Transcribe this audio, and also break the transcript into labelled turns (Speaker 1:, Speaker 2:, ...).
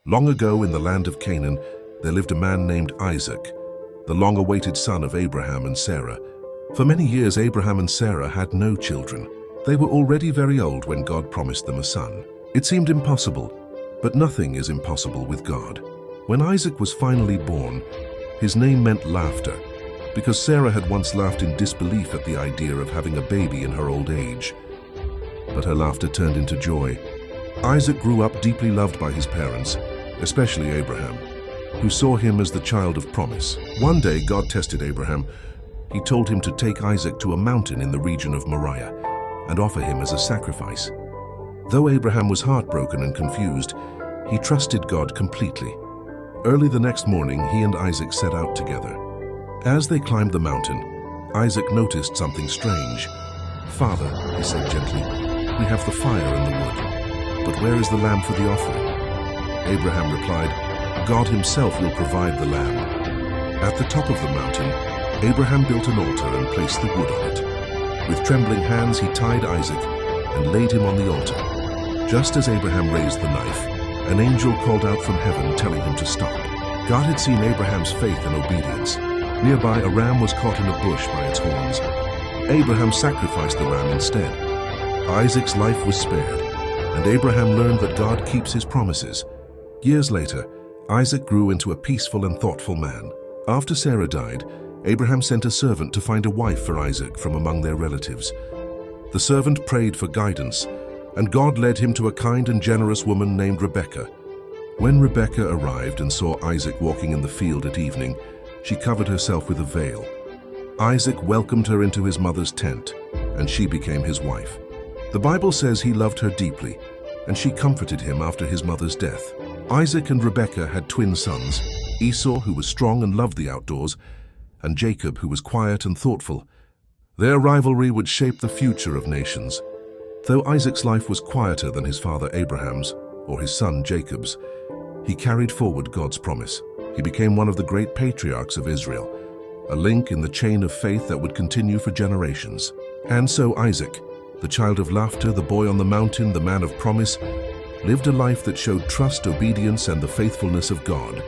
Speaker 1: Long ago in the land of Canaan, there lived a man named Isaac, the long-awaited son of Abraham and Sarah. For many years, Abraham and Sarah had no children. They were already very old when God promised them a son. It seemed impossible, but nothing is impossible with God. When Isaac was finally born, his name meant laughter, because Sarah had once laughed in disbelief at the idea of having a baby in her old age. But her laughter turned into joy. Isaac grew up deeply loved by his parents, especially Abraham, who saw him as the child of promise. One day, God tested Abraham. He told him to take Isaac to a mountain in the region of Moriah and offer him as a sacrifice. Though Abraham was heartbroken and confused, he trusted God completely. Early the next morning, he and Isaac set out together. As they climbed the mountain, Isaac noticed something strange. "Father," he said gently, "we have the fire and the wood, but where is the lamb for the offering?" Abraham replied, "God himself will provide the lamb." At the top of the mountain, Abraham built an altar and placed the wood on it. With trembling hands, he tied Isaac and laid him on the altar. Just as Abraham raised the knife, an angel called out from heaven telling him to stop. God had seen Abraham's faith and obedience. Nearby, a ram was caught in a bush by its horns. Abraham sacrificed the ram instead. Isaac's life was spared, and Abraham learned that God keeps his promises. Years later, Isaac grew into a peaceful and thoughtful man. After Sarah died, Abraham sent a servant to find a wife for Isaac from among their relatives. The servant prayed for guidance, and God led him to a kind and generous woman named Rebekah. When Rebekah arrived and saw Isaac walking in the field at evening, she covered herself with a veil. Isaac welcomed her into his mother's tent, and she became his wife. The Bible says he loved her deeply, and she comforted him after his mother's death. Isaac and Rebekah had twin sons, Esau, who was strong and loved the outdoors, and Jacob, who was quiet and thoughtful. Their rivalry would shape the future of nations. Though Isaac's life was quieter than his father Abraham's or his son Jacob's, he carried forward God's promise. He became one of the great patriarchs of Israel, a link in the chain of faith that would continue for generations. And so Isaac, the child of laughter, the boy on the mountain, the man of promise, lived a life that showed trust, obedience, and the faithfulness of God.